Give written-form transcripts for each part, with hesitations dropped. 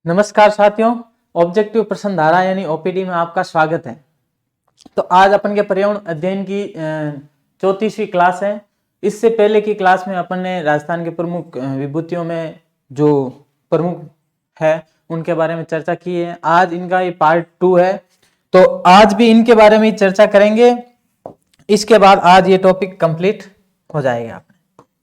नमस्कार साथियों, ऑब्जेक्टिव प्रश्न धारा यानी ओपीडी में आपका स्वागत है। तो आज अपन के पर्यावरण अध्ययन की 34वीं क्लास है। इससे पहले की क्लास में अपन ने राजस्थान के प्रमुख विभूतियों में जो प्रमुख है उनके बारे में चर्चा की है। आज इनका ये पार्ट 2 है, तो आज भी इनके बारे में चर्चा करेंगे। इसके बाद आज ये टॉपिक कंप्लीट हो जाएगा आपने,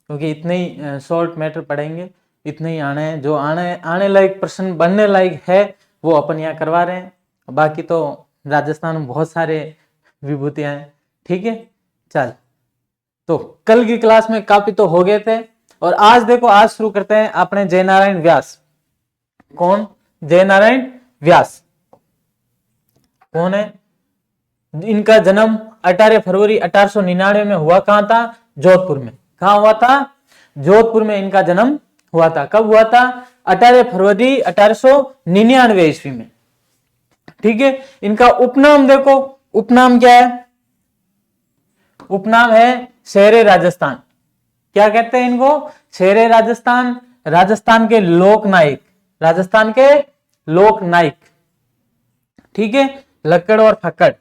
क्योंकि इतने ही शॉर्ट मैटर पढ़ेंगे, इतने ही आने हैं। जो आने लायक प्रश्न बनने लायक है वो अपन यहाँ करवा रहे हैं। बाकी तो राजस्थान में बहुत सारे विभूतियां हैं। ठीक है, चल तो कल की क्लास में काफी तो हो गए थे, और आज देखो, आज शुरू करते हैं अपने जयनारायण व्यास। कौन? जयनारायण व्यास कौन है? इनका जन्म 18 फरवरी 1899 में हुआ। कहां था? जोधपुर में। कहां हुआ था? जोधपुर में इनका जन्म हुआ था। कब हुआ था? 18 फरवरी 1899 ईस्वी में। ठीक है, इनका उपनाम देखो, उपनाम क्या है? उपनाम है शेरे राजस्थान। क्या कहते हैं इनको? शेरे राजस्थान, राजस्थान के लोकनायक, राजस्थान के लोकनायक। ठीक है, लक्कड़ और फक्कड़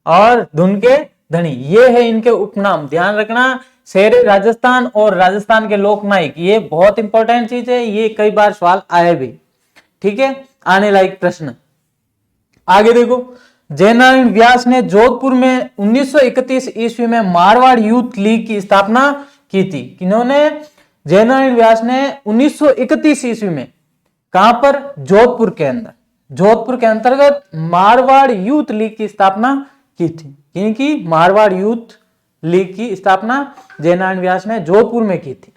और धुन के धनी, ये है इनके उपनाम। ध्यान रखना, शेरे राजस्थान और राजस्थान के लोकनायक, ये बहुत इंपॉर्टेंट चीज है। ये कई बार सवाल आए भी। ठीक है, आने लायक प्रश्न। आगे देखो, जयनारायण व्यास ने जोधपुर में 1931 ईस्वी में मारवाड़ यूथ लीग की स्थापना की थी। किन्होंने? जयनारायण व्यास ने 1931 ईस्वी में। कहां पर? जोधपुर के अंदर, जोधपुर के अंतर्गत मारवाड़ यूथ लीग की स्थापना की थी। क्योंकि मारवाड़ यूथ लीग की स्थापना जयनारायण व्यास ने जोधपुर में की थी।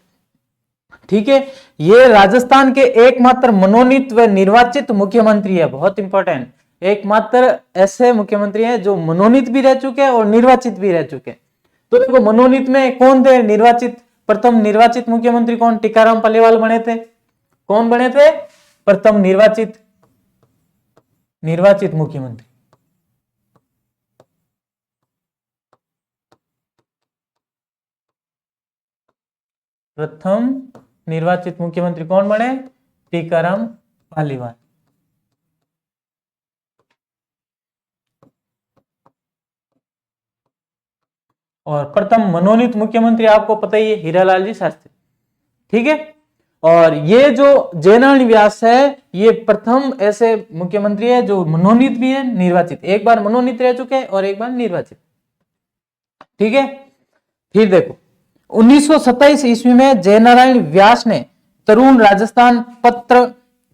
ठीक है, ये राजस्थान के एकमात्र मनोनीत व निर्वाचित मुख्यमंत्री है। बहुत इंपॉर्टेंट, एकमात्र ऐसे मुख्यमंत्री हैं जो मनोनीत भी रह चुके हैं और निर्वाचित भी रह चुके हैं। तो देखो, मनोनीत में कौन थे? निर्वाचित, प्रथम निर्वाचित मुख्यमंत्री कौन? टीकाराम पालीवाल बने थे। कौन बने थे? प्रथम निर्वाचित मुख्यमंत्री। प्रथम निर्वाचित मुख्यमंत्री कौन बने? टीकाराम पालीवाल। और प्रथम मनोनीत मुख्यमंत्री आपको पता ही है, हीरालाल जी शास्त्री। ठीक है, और ये जो जयनारायण व्यास है, ये प्रथम ऐसे मुख्यमंत्री है जो मनोनीत भी है, निर्वाचित। एक बार मनोनीत रह चुके हैं और एक बार निर्वाचित। ठीक है, फिर देखो, 1927 ईस्वी में जयनारायण व्यास ने तरुण राजस्थान पत्र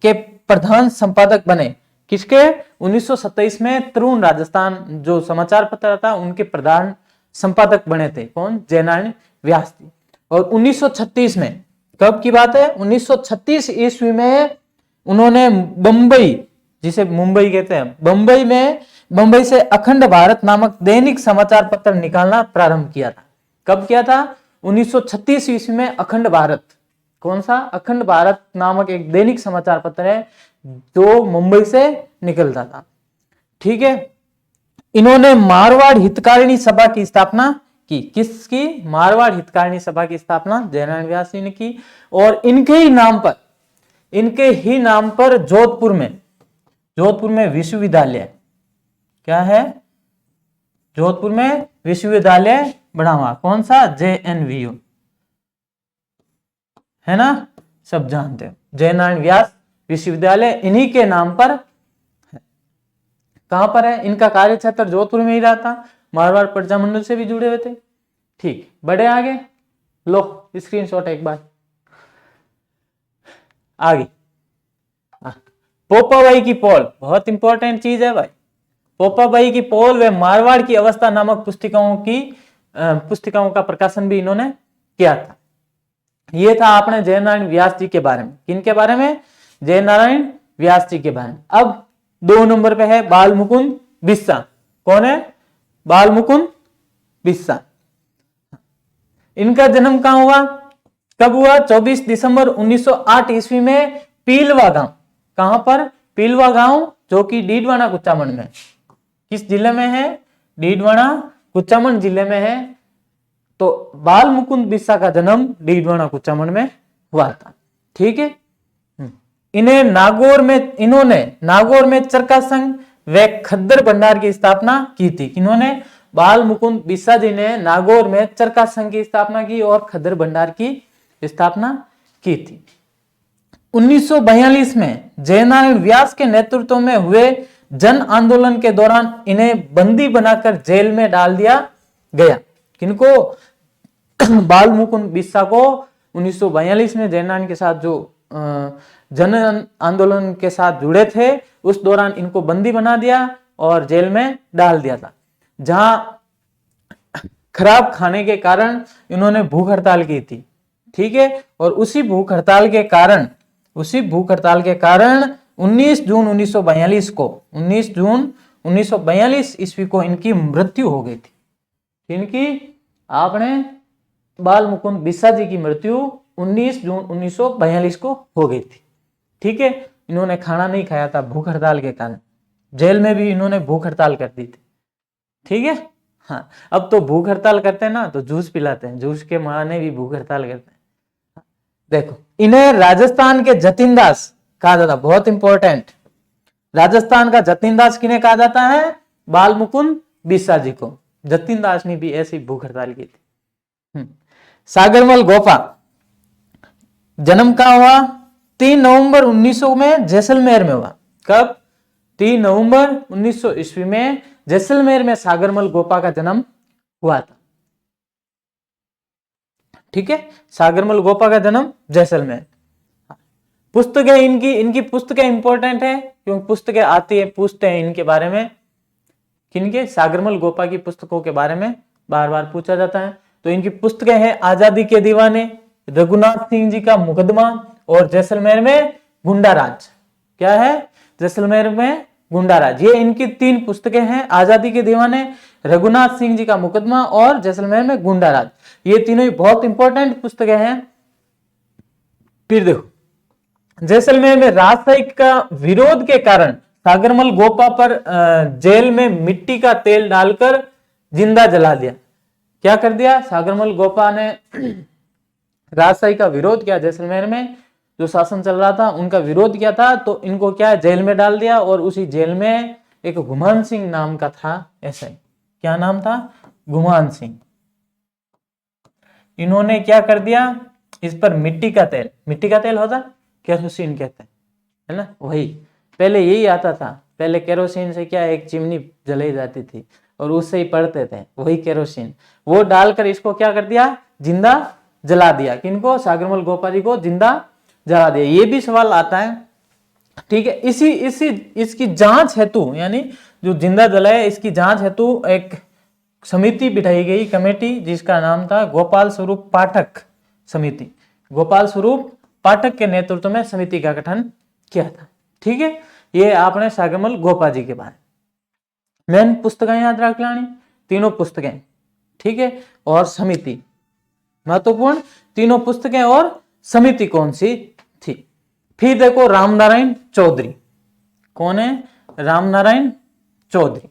के प्रधान संपादक बने। किसके? 1927 में तरुण राजस्थान जो समाचार पत्र था उनके प्रधान संपादक बने थे। कौन? जयनारायण व्यास थी। और 1936 में, कब की बात है? 1936 ईस्वी में उन्होंने बंबई, जिसे मुंबई कहते हैं, बंबई से अखंड भारत नामक दैनिक समाचार पत्र निकालना प्रारंभ किया था। कब किया था? 1936 ईस्वी में अखंड भारत। कौन सा? अखंड भारत नामक एक दैनिक समाचार पत्र है जो मुंबई से निकलता था। ठीक है, इन्होंने मारवाड़ हितकारिणी सभा की स्थापना की। किसकी? मारवाड़ हितकारिणी सभा की स्थापना जयनारायण व्यास जी ने की। और इनके ही नाम पर जोधपुर में विश्वविद्यालय, क्या है? जोधपुर में विश्वविद्यालय बना हुआ। कौन सा? JNVU, है ना, सब जानते हो। जयनारायण व्यास विश्वविद्यालय इन्हीं के नाम पर है। कहां पर है? इनका कार्य क्षेत्र जोधपुर में ही रहा था। मारवाड़ प्रजामंडल से भी जुड़े हुए थे। ठीक, बढ़े आगे। लो स्क्रीनशॉट एक बार। आगे पोपाबाई की पोल, बहुत इंपॉर्टेंट चीज है भाई। पोपाबाई की पोल व मारवाड़ की अवस्था नामक पुस्तिकाओं का प्रकाशन भी इन्होंने किया था। ये था अपने जयनारायण व्यास जी के बारे में। किनके बारे में? जयनारायण व्यास जी के बारे में। अब 2 नंबर पे है बाल मुकुंद बिस्सा। कौन है? बाल मुकुंद बिस्सा। इनका जन्म कहां हुआ? कब हुआ? 24 दिसंबर 1908 ईस्वी में पीलवा गांव। कहां पर? पीलवा गांव, जो कि डीडवाना कुचामन में। किस जिले में है? डीडवाना कुचामन जिले में है। तो बाल मुकुंद बिस्सा का जन्म डीडवाना कुचामन में हुआ था। ठीक है, इन्होंने नागौर में चरखा संघ व खद्दर भंडार की स्थापना की थी। किन्होंने? बाल मुकुंद बिस्सा जी ने नागौर में चरखा संघ की स्थापना की और खद्दर भंडार की स्थापना की थी। 1942 में जयनारायण व्यास के नेतृत्व में हुए जन आंदोलन के दौरान इन्हें बंदी बनाकर जेल में डाल दिया गया। किनको? बाल मुकुंद बिस्सा को 1942 में जयनारायण के साथ जो जन आंदोलन के साथ जुड़े थे, उस दौरान इनको बंदी बना दिया और जेल में डाल दिया था, जहां खराब खाने के कारण इन्होंने भूख हड़ताल की थी। ठीक है, और उसी भूख हड़ताल के कारण 19 जून 1942 ईस्वी को इनकी मृत्यु हो गई थी। इनकी आपने बाल मुकुंद बिस्सा जी की मृत्यु 19 जून 1942 को हो गई थी। ठीक है, इन्होंने खाना नहीं खाया था भूख हड़ताल के कारण, जेल में भी इन्होंने भूख हड़ताल कर दी थी। ठीक है, हाँ, अब तो भूख हड़ताल करते हैं ना तो जूस पिलाते हैं, जूस के माने भी भूख हड़ताल करते हैं। देखो, इन्हें राजस्थान के जतिन दास कहा जाता, बहुत इंपॉर्टेंट, राजस्थान का जतिन दास किन्हें कहा जाता है? बाल मुकुंद बिस्सा जी को। जतिन दास ने भी ऐसी भूख हड़ताल की थी। सागरमल गोपा जन्म कहां हुआ? 3 नवंबर 1900 में जैसलमेर में हुआ। कब? 3 नवंबर 1900 ईस्वी में जैसलमेर में सागरमल गोपा का जन्म हुआ था। ठीक है, सागरमल गोपा का जन्म जैसलमेर। पुस्तकें इनकी पुस्तकें इंपॉर्टेंट है, क्योंकि पुस्तकें आती है, पूछते हैं इनके बारे में। किनके? सागरमल गोपा की पुस्तकों के बारे में बार बार पूछा जाता है। तो इनकी पुस्तकें हैं आजादी के दीवाने, रघुनाथ सिंह जी का मुकदमा और जैसलमेर में गुंडाराज। क्या है? जैसलमेर में गुंडाराज। ये इनकी 3 पुस्तकें हैं, आजादी के दीवाने, रघुनाथ सिंह जी का मुकदमा और जैसलमेर में गुंडाराज। ये तीनों ही बहुत इंपॉर्टेंट पुस्तकें हैं। फिर देखो, जैसलमेर में राजशाही का विरोध के कारण सागरमल गोपा पर जेल में मिट्टी का तेल डालकर जिंदा जला दिया। क्या कर दिया? सागरमल गोपा ने राजशाही का विरोध किया, जैसलमेर में जो शासन चल रहा था उनका विरोध किया था, तो इनको क्या जेल में डाल दिया। और उसी जेल में एक गुमान सिंह नाम का था ऐसा ही। क्या नाम था? गुमान सिंह। इन्होंने क्या कर दिया? इस पर मिट्टी का तेल होता, केरोसिन कहते हैं, है ना, वही पहले यही आता था। पहले केरोसिन से क्या एक चिमनी जलाई जाती थी और उससे ही पड़ते थे, वही केरोसिन, वो डालकर इसको क्या कर दिया? जिंदा जला दिया। किनको? सागरमल गोपा जी को जिंदा जला दिया। ये भी सवाल आता है। ठीक है, इसकी जांच हेतु, यानी जो जिंदा जलाया इसकी जांच हेतु एक समिति बिठाई गई, कमेटी, जिसका नाम था गोपाल स्वरूप पाठक समिति। गोपाल स्वरूप पाठक के नेतृत्व में समिति का गठन किया था। ठीक है, ये आपने सागरमल गोपा जी के बारे में मेन पुस्तकें याद रख लानी, तीनों पुस्तकें। ठीक है, और समिति महत्वपूर्ण, तीनों पुस्तकें और समिति कौन सी थी। फिर देखो, रामनारायण चौधरी कौन है? रामनारायण चौधरी।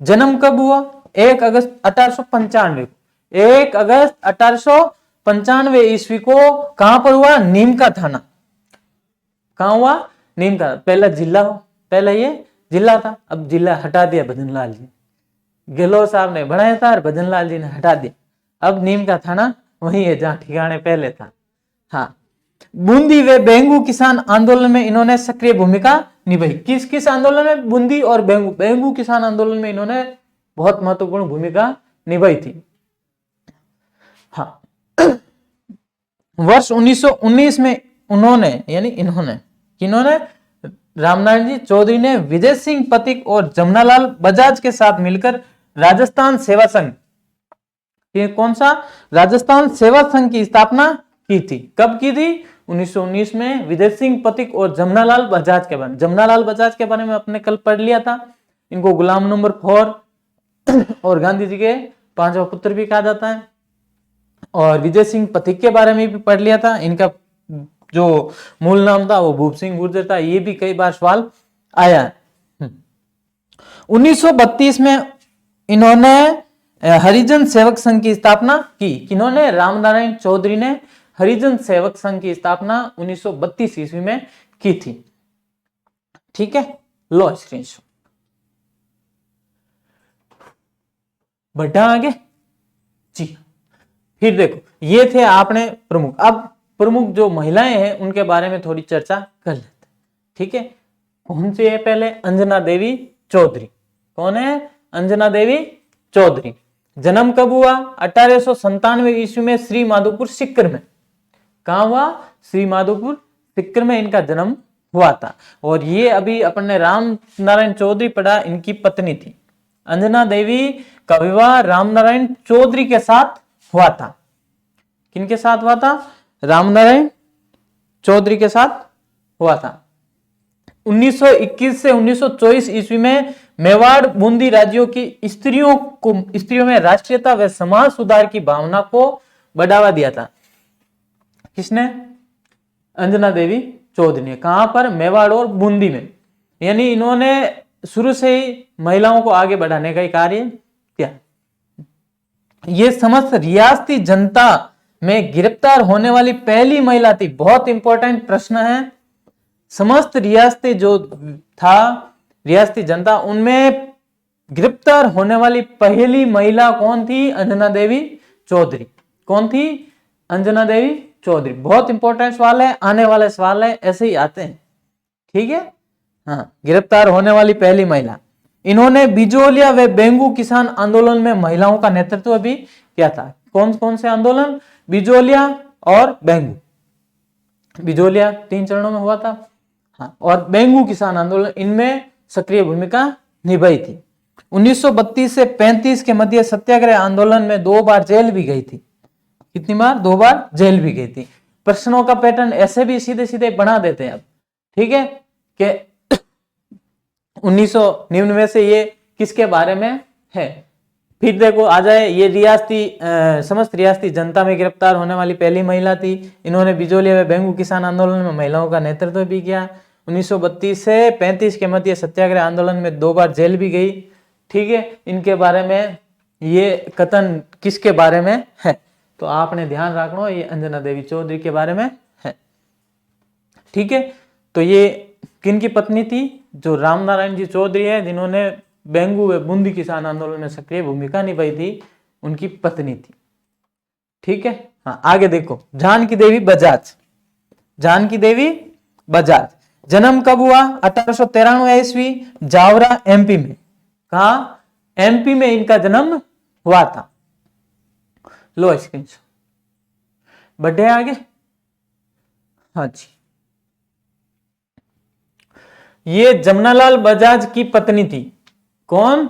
जन्म कब हुआ? 1 अगस्त 1895 को। 1 अगस्त 1895 ईस्वी को कहां पर हुआ? नीम का थाना। कहां हुआ? नीम का। पहला जिला हो, पहला ये जिला था, अब जिला हटा दिया भजनलाल जी, गहलोत साहब ने बनाया था और भजनलाल जी ने हटा दिया। अब नीम का थाना वही है जहां ठिकाने पहले था। हाँ, बूंदी व बेंगू किसान आंदोलन में इन्होंने सक्रिय भूमिका निभाई। किस आंदोलन में? बूंदी और बेंगू किसान आंदोलन में इन्होंने बहुत महत्वपूर्ण भूमिका निभाई थी। हाँ, वर्ष 1919 में इन्होंने रामनारायण जी चौधरी ने विजय सिंह पथिक और जमनालाल बजाज के साथ मिलकर राजस्थान सेवा संघ, ये कौन सा? राजस्थान सेवा संघ की स्थापना की थी। कब की थी? 1919 में विजय सिंह पथिक और जमनालाल बजाज के बारे में। जमनालाल बजाज के बारे में अपने कल पढ़ लिया था। इनको गुलाम नंबर 4 और गांधी जी के 5वां पुत्र भी कहा जाता है। और विजय सिंह पथिक के बारे में भी पढ़ लिया था। इनका जो मूल नाम था वो भूप सिंह गुर्जर था। ये भी कई बार सवाल आया है। 1932 में इन्होंने हरिजन सेवक संघ की स्थापना की। किन्होंने? रामनारायण चौधरी ने हरिजन सेवक संघ की स्थापना 1932 ईस्वी में की थी। ठीक है, लो स्क्रीनशॉट। बढ़ा आगे जी। फिर देखो, ये थे आपने प्रमुख। अब प्रमुख जो महिलाएं हैं उनके बारे में थोड़ी चर्चा कर लेते हैं। ठीक है, कौन सी है? पहले अंजना देवी चौधरी। कौन है? अंजना देवी चौधरी। जन्म कब हुआ? 1897 ईस्वी में श्री माधोपुर सिक्कर में। कहा हुआ? श्री माधोपुर सिक्कर में इनका जन्म हुआ था। और ये अभी अपन ने राम नारायण चौधरी पढ़ा, इनकी पत्नी थी। अंजना देवी का विवाह राम नारायण चौधरी के साथ हुआ था। किनके साथ हुआ था? राम नारायण चौधरी के साथ हुआ था। 1921 से 1924 ईस्वी में मेवाड़ बूंदी राज्यों की स्त्रियों में राष्ट्रीयता व समाज सुधार की भावना को बढ़ावा दिया था। किसने? अंजना देवी चौधरी ने। कहां पर? मेवाड़ और बूंदी में। यानी इन्होंने शुरू से ही महिलाओं को आगे बढ़ाने का कार्य किया। ये समस्त रियासती जनता में गिरफ्तार होने वाली पहली महिला थी। बहुत इंपॉर्टेंट प्रश्न है। समस्त रियासती जो था, रियासती जनता, उनमें गिरफ्तार होने वाली पहली महिला कौन थी? अंजना देवी चौधरी। कौन थी? अंजना देवी चौधरी। बहुत इंपॉर्टेंट सवाल है, आने वाले सवाल है, ऐसे ही आते हैं। ठीक है, हाँ, गिरफ्तार होने वाली पहली महिला। इन्होंने बिजोलिया व बेंगू किसान आंदोलन में महिलाओं का नेतृत्व भी किया था। कौन कौन से आंदोलन? बिजोलिया और बेंगू। बिजोलिया 3 चरणों में हुआ था, हाँ, और बेंगू किसान आंदोलन, इनमें सक्रिय भूमिका निभाई थी। 1932 से 35 के मध्य सत्याग्रह आंदोलन में 2 बार जेल भी गई थी। कितनी बार? 2 बार जेल भी गई थी। प्रश्नों का पैटर्न ऐसे भी सीधे सीधे बना देते हैं अब। ठीक है, कि 1999 से ये किसके बारे में है? फिर देखो आ जाए, ये समस्त रियासती जनता में गिरफ्तार होने वाली पहली महिला थी। इन्होंने बिजोलिया व बेंगू किसान आंदोलन में महिलाओं का नेतृत्व भी किया। 1932 से 35 के मध्य सत्याग्रह आंदोलन में 2 बार जेल भी गई। ठीक है, इनके बारे में ये कथन किसके बारे में है? तो आपने ध्यान रखना, ये अंजना देवी चौधरी के बारे में है। ठीक है, तो ये किन की पत्नी थी? जो राम नारायण जी चौधरी है, जिन्होंने बेंगू व बूंदी किसान आंदोलन में सक्रिय भूमिका निभाई थी, उनकी पत्नी थी। ठीक है, हाँ, आगे देखो, जानकी देवी बजाज। जानकी देवी बजाज जन्म कब हुआ? 1893 ईस्वी, जावरा एमपी में। कहा? एमपी में इनका जन्म हुआ था। लो स्क्रीनशॉट। बढ़े आगे। हाँ जी, ये जमनालाल बजाज की पत्नी थी। कौन?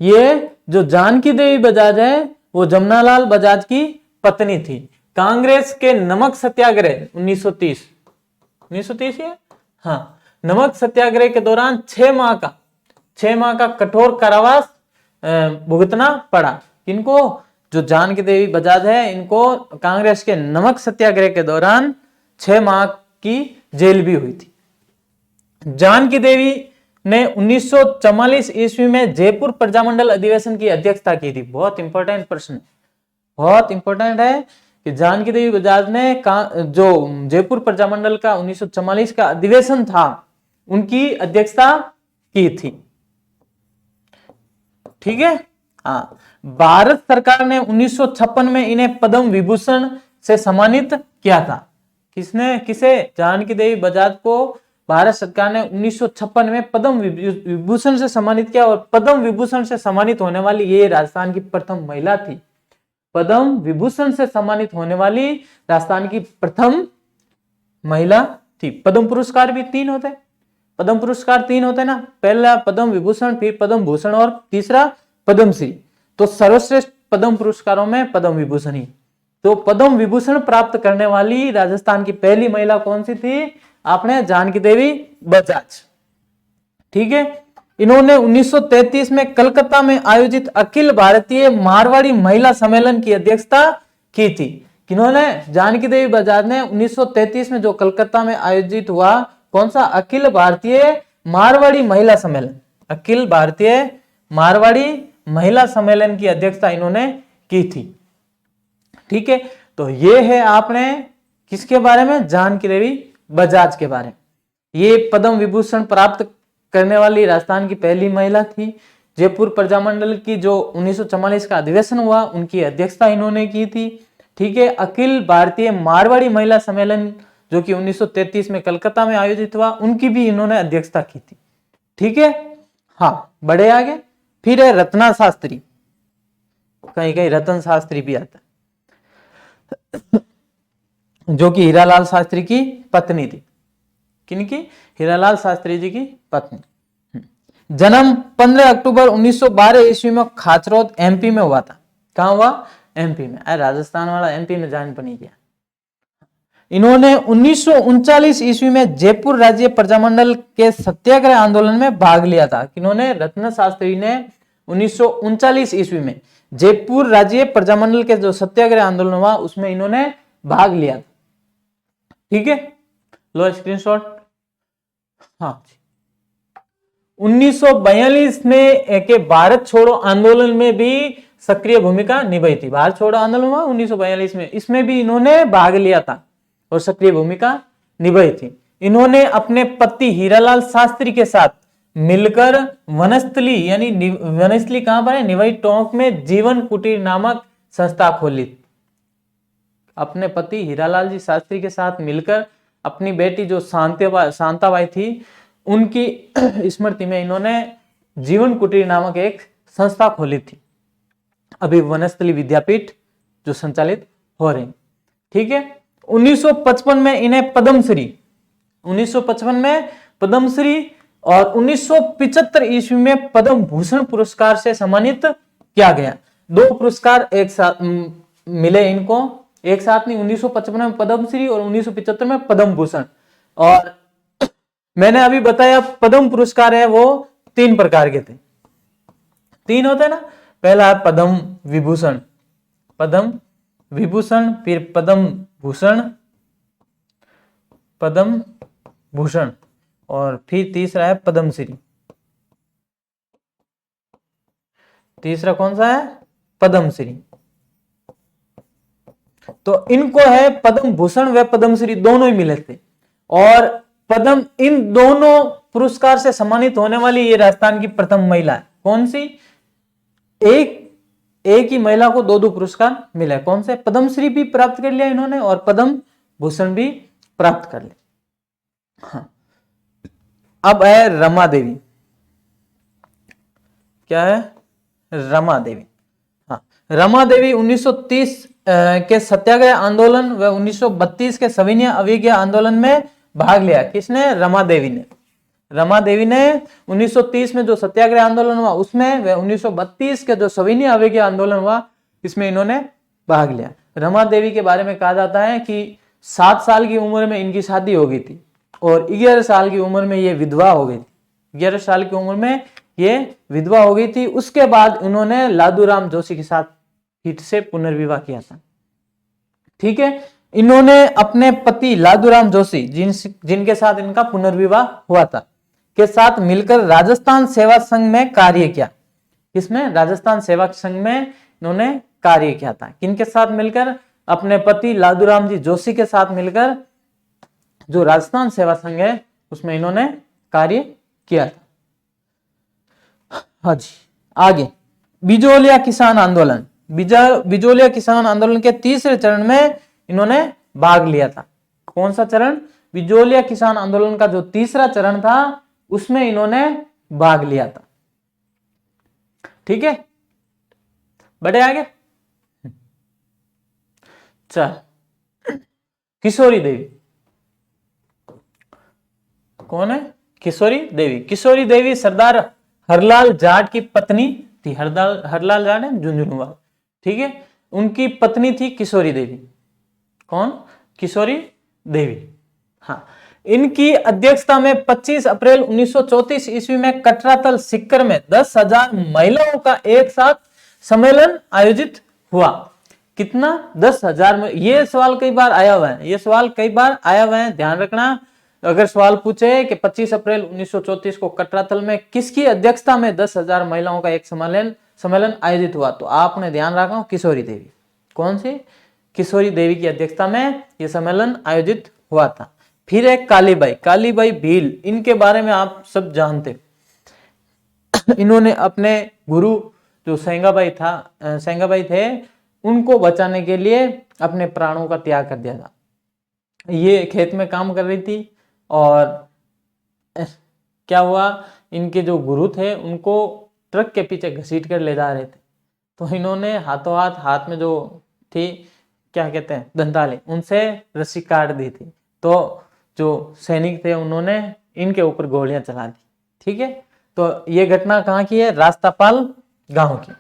ये जो जानकी देवी बजाज है, वो जमनालाल बजाज की पत्नी थी। कांग्रेस के नमक सत्याग्रह 1930 है, हाँ, नमक सत्याग्रह के दौरान 6 माह का कठोर कारावास भुगतना पड़ा। किनको? जो जानकी देवी बजाज है, इनको कांग्रेस के नमक सत्याग्रह के दौरान 6 माह की जेल भी हुई थी। जानकी देवी ने 1944 ईस्वी में जयपुर प्रजामंडल अधिवेशन की अध्यक्षता की थी। बहुत इंपॉर्टेंट प्रश्न, बहुत इंपॉर्टेंट है कि जानकी देवी बजाज ने जो जयपुर प्रजामंडल का 1944 का अधिवेशन था, उनकी अध्यक्षता की थी। ठीक है, हाँ, भारत सरकार ने 1956 में इन्हें पद्म विभूषण से सम्मानित किया था। किसे? जानकी देवी बजाज को भारत सरकार ने 1956 में पद्म विभूषण से सम्मानित किया। और पद्म विभूषण से सम्मानित होने वाली ये राजस्थान की प्रथम महिला थी। पद्म विभूषण से सम्मानित होने वाली राजस्थान की प्रथम महिला थी। पद्म पुरस्कार भी 3 होते हैं। पद्म पुरस्कार 3 होते हैं ना, पहला पद्म विभूषण, फिर पद्म भूषण और तीसरा पद्मश्री। तो सर्वश्रेष्ठ पद्म पुरस्कारों में पद्म विभूषण ही। तो पद्म विभूषण प्राप्त करने वाली राजस्थान की पहली महिला कौन सी थी? आपने जानकी देवी बजाज। ठीक है, इन्होंने 1933 में कलकत्ता में आयोजित अखिल भारतीय मारवाड़ी महिला सम्मेलन की अध्यक्षता की थी। किन्होंने? जानकी देवी बजाज ने 1933 में जो कलकत्ता में आयोजित हुआ, कौन सा? अखिल भारतीय मारवाड़ी महिला सम्मेलन। अखिल भारतीय मारवाड़ी महिला सम्मेलन की अध्यक्षता इन्होंने की थी। ठीक है, तो ये है आपने किसके बारे में, जानकी देवी बजाज के बारे में। ये पद्म विभूषण प्राप्त करने वाली राजस्थान की पहली महिला थी। जयपुर प्रजामंडल की जो 1944 का अधिवेशन हुआ उनकी अध्यक्षता इन्होंने की थी। ठीक है, अखिल भारतीय मारवाड़ी महिला सम्मेलन जो कि 1933 में कलकत्ता में आयोजित हुआ, उनकी भी इन्होंने अध्यक्षता की थी। ठीक है, हाँ बढ़े आगे। फिर है रत्ना शास्त्री, कहीं कहीं रतन शास्त्री भी आता है, जो कि हीरालाल शास्त्री की पत्नी थी। किनकी? हीरालाल शास्त्री जी की पत्नी। जन्म 15 अक्टूबर 1912 ईस्वी में खाचरोद एमपी में हुआ था। कहां हुआ? एमपी में। राजस्थान वाला एमपी में जान बनी गया। इन्होंने 1939 ईस्वी में जयपुर राज्य प्रजामंडल के सत्याग्रह आंदोलन में भाग लिया था। किन्होंने? रत्न शास्त्री ने 1939 ईस्वी में जयपुर राज्य प्रजामंडल के जो सत्याग्रह आंदोलन हुआ उसमें इन्होंने भाग लिया था। ठीक है, लो स्क्रीनशॉट। हाँ, 1942 में के भारत छोड़ो आंदोलन में भी सक्रिय भूमिका निभाई थी। भारत छोड़ो आंदोलन हुआ 1942 में, इसमें भी इन्होंने भाग लिया था और सक्रिय भूमिका निभाई थी। इन्होंने अपने पति हीरालाल शास्त्री के साथ मिलकर वनस्थली यानी वनस्थली कहां पर है? निवाई टोंक में जीवन कुटीर नामक संस्था खोली। अपने पति हीरालाल जी शास्त्री के साथ मिलकर अपनी बेटी जो शांताबाई थी उनकी स्मृति में इन्होंने जीवन कुटीर नामक एक संस्था खोली थी। अभी वनस्थली विद्यापीठ जो संचालित हो रही। ठीक है, 1955 में इन्हें पद्मश्री, 1955 में पद्मश्री और 1975 ईस्वी में पद्म भूषण पुरस्कार से सम्मानित किया गया। 2 पुरस्कार एक साथ मिले इनको, एक साथ नहीं। 1955 में पद्मश्री और 1975 में पद्म भूषण। और मैंने अभी बताया पद्म पुरस्कार है वो 3 प्रकार के थे। 3 होते हैं ना, पहला है पद्म विभूषण, पद्म विभूषण, फिर पद्म भूषण, पद्म भूषण, और फिर तीसरा है पद्मश्री। तीसरा कौन सा है? पद्मश्री। तो इनको है पद्म भूषण व पद्मश्री दोनों ही मिले थे। और पद्म, इन दोनों पुरस्कार से सम्मानित होने वाली ये राजस्थान की प्रथम महिला है। कौन सी? एक ही महिला को 2 पुरस्कार मिले। कौन से? पद्मश्री भी प्राप्त कर लिया इन्होंने और पद्म भूषण भी प्राप्त कर लिया। हाँ, अब है रमा देवी। क्या है? रमा देवी। हाँ, रमा देवी 1930 के सत्याग्रह आंदोलन व 1932 के सविनय अवज्ञा आंदोलन में भाग लिया। किसने? रमा देवी ने। रमा देवी ने 1930 में जो सत्याग्रह आंदोलन हुआ उसमें, व 1932 के जो सविनय अवज्ञा आंदोलन हुआ इसमें इन्होंने भाग लिया। रमा देवी के बारे में कहा जाता है कि 7 साल की उम्र में इनकी शादी हो गई थी और 11 साल की उम्र में ये विधवा हो गई थी। 11 साल की उम्र में ये विधवा हो गई थी। उसके बाद उन्होंने लादूराम जोशी के साथ फिर से पुनर्विवाह किया था। ठीक है, इन्होंने अपने पति लादूराम जोशी जिनके साथ इनका पुनर्विवाह हुआ था के साथ मिलकर राजस्थान सेवा संघ में कार्य किया। किसमें? राजस्थान सेवा संघ में इन्होंने कार्य किया था। किनके साथ मिलकर? अपने पति लादूराम जी जोशी के साथ मिलकर जो राजस्थान सेवा संघ है उसमें इन्होंने कार्य किया था। हाँ जी, आगे बिजोलिया किसान आंदोलन। बिजोलिया किसान आंदोलन के 3रे चरण में इन्होंने भाग लिया था। कौन सा चरण? बिजोलिया किसान आंदोलन का जो 3रा चरण था उसमें इन्होंने भाग लिया था। ठीक है, बढ़े आगे। चल, किशोरी देवी कौन है? किशोरी देवी। किशोरी देवी सरदार हरलाल जाट की पत्नी थी। हरलाल जाट है झुंझुनू। ठीक है, उनकी पत्नी थी किशोरी देवी। कौन? किशोरी देवी। हाँ, इनकी अध्यक्षता में 25 अप्रैल 1934 ईस्वी में कटरातल सिक्कर में 10,000 महिलाओं का एक साथ सम्मेलन आयोजित हुआ। कितना? 10,000 में। ये सवाल कई बार आया हुआ है, ये सवाल कई बार आया हुआ है, ध्यान रखना। अगर सवाल पूछे कि 25 अप्रैल 1934 को कटरातल में किसकी अध्यक्षता में 10,000 महिलाओं का एक सम्मेलन आयोजित हुआ, तो आपने ध्यान रखना किशोरी देवी। कौन सी? किशोरी देवी की अध्यक्षता में यह सम्मेलन आयोजित हुआ था। फिर है कालीबाई, कालीबाई भील, इनके बारे में आप सब जानते। इन्होंने अपने गुरु जो सेंगाबाई थे, उनको बचाने के लिए अपने प्राणों का त्याग कर दिया था। ये खेत में काम कर रही थी और क्या हुआ, इनके जो गुरु थे उनको ट्रक के पीछे घसीट कर ले जा रहे थे, तो इन्होंने हाथों हाथ में जो थी क्या कहते हैं दंताले, उनसे रस्सी काट दी थी। तो जो सैनिक थे उन्होंने इनके ऊपर गोलियां चला दी। ठीक है, तो ये घटना कहाँ की है, रास्तापाल गांव की।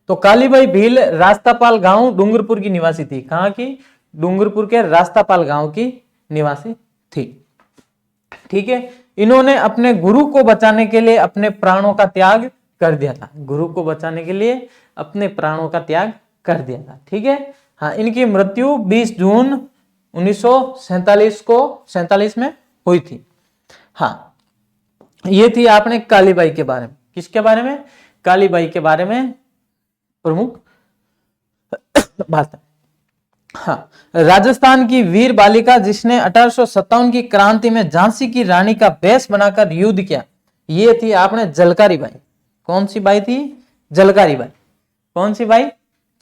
तो कालीबाई भील रास्तापाल गांव डूंगरपुर की निवासी थी। कहाँ की, डूंगरपुर के रास्तापाल गांव की निवासी थी। ठीक है, इन्होंने अपने गुरु को बचाने के लिए अपने प्राणों का त्याग कर दिया था। गुरु को बचाने के लिए अपने प्राणों का त्याग कर दिया था। ठीक है, हाँ, इनकी मृत्यु 20 जून 1947 में हुई थी। हाँ, ये थी आपने कालीबाई के बारे में। किसके बारे में, कालीबाई के बारे में प्रमुख बात। हाँ, राजस्थान की वीर बालिका जिसने 1857 की क्रांति में झांसी की रानी का वेश बनाकर युद्ध किया, ये थी आपने झलकारी बाई। कौन सी बाई थी, झलकारी बाई। कौन सी बाई,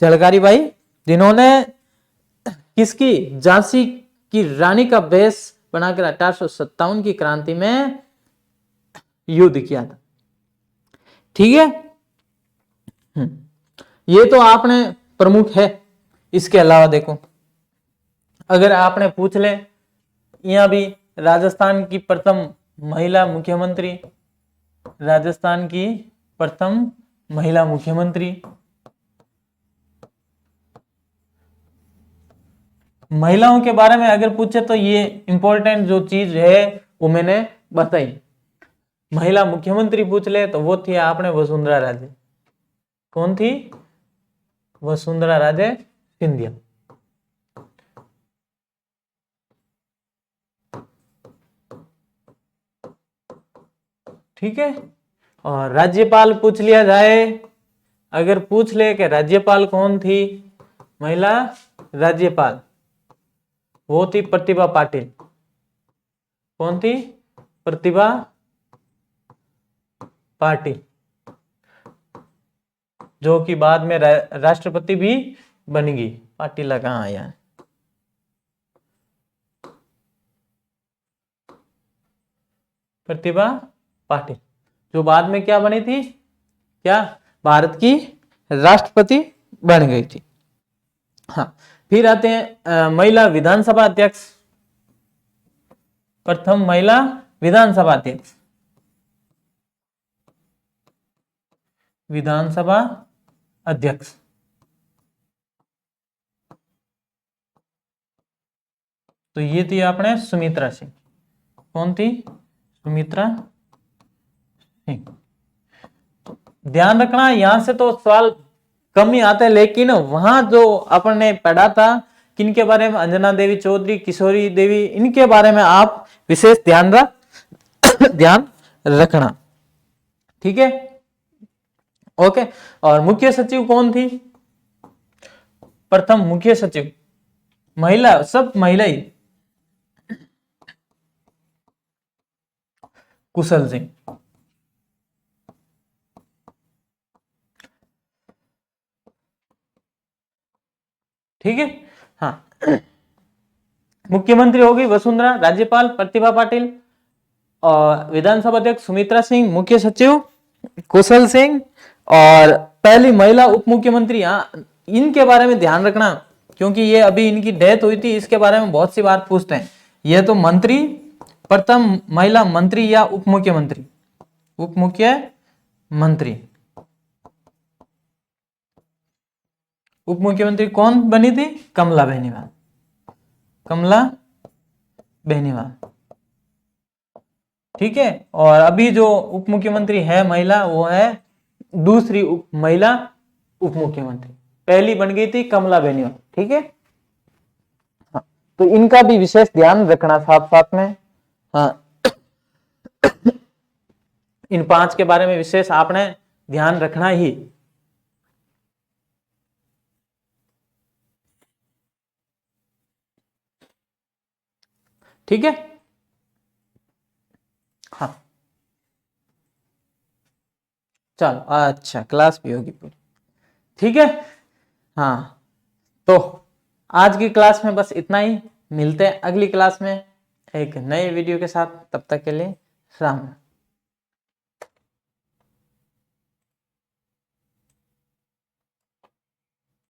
झलकारी बाई, जिन्होंने किसकी, झांसी की रानी का वेश बनाकर 1857 की क्रांति में युद्ध किया था। ठीक है, ये तो आपने प्रमुख है। इसके अलावा देखो, अगर आपने पूछ ले, यहां भी राजस्थान की प्रथम महिला मुख्यमंत्री, राजस्थान की प्रथम महिला मुख्यमंत्री, महिलाओं के बारे में अगर पूछे तो ये इंपॉर्टेंट जो चीज है वो मैंने बताई। महिला मुख्यमंत्री पूछ ले तो वो थी आपने वसुंधरा राजे। कौन थी, वसुंधरा राजे सिंधिया। ठीक है, और राज्यपाल पूछ लिया जाए, अगर पूछ ले कि राज्यपाल कौन थी, महिला राज्यपाल, वो थी प्रतिभा पाटिल। कौन थी, प्रतिभा पाटिल, जो कि बाद में राष्ट्रपति भी बनेगी। पाटिल कहाँ आया, प्रतिभा पाटिल, जो बाद में क्या बनी थी, क्या भारत की राष्ट्रपति बन गई थी। हाँ, फिर आते हैं महिला विधानसभा अध्यक्ष। प्रथम महिला विधानसभा अध्यक्ष, विधानसभा अध्यक्ष, तो ये थी आपने सुमित्रा सिंह। कौन थी, सुमित्रा सिंह। तो ध्यान रखना, यहां से तो सवाल कम ही आते हैं, लेकिन वहां जो अपन ने पढ़ा था किनके बारे में, अंजना देवी चौधरी, किशोरी देवी, इनके बारे में आप विशेष ध्यान रखना। ठीक है, ओके। और मुख्य सचिव कौन थी, प्रथम मुख्य सचिव महिला, सब महिला ही, कुशल सिंह। ठीक है, हाँ, मुख्यमंत्री होगी वसुंधरा, राज्यपाल प्रतिभा पाटिल, और विधानसभा अध्यक्ष सुमित्रा सिंह, मुख्य सचिव कुशल सिंह, और पहली महिला उप मुख्यमंत्री। यहाँ इनके बारे में ध्यान रखना, क्योंकि ये अभी इनकी डेथ हुई थी, इसके बारे में बहुत सी बार पूछते हैं। ये तो मंत्री, प्रथम महिला मंत्री या उप मुख्यमंत्री, उप मुख्यमंत्री, उप मुख्यमंत्री कौन बनी थी, कमला बेनीवाल, कमला बेनीवाल। ठीक है, और अभी जो उप मुख्यमंत्री है महिला, वो है दूसरी महिला उप मुख्यमंत्री, पहली बन गई थी कमला बेनीवाल। ठीक है, हाँ, तो इनका भी विशेष ध्यान रखना साथ साथ में। हाँ, इन 5 के बारे में विशेष आपने ध्यान रखना ही। ठीक है। हाँ चलो, अच्छा क्लास भी होगी पूरी, ठीक है। हाँ तो आज की क्लास में बस इतना ही, मिलते हैं अगली क्लास में एक नए वीडियो के साथ, तब तक के लिए राम।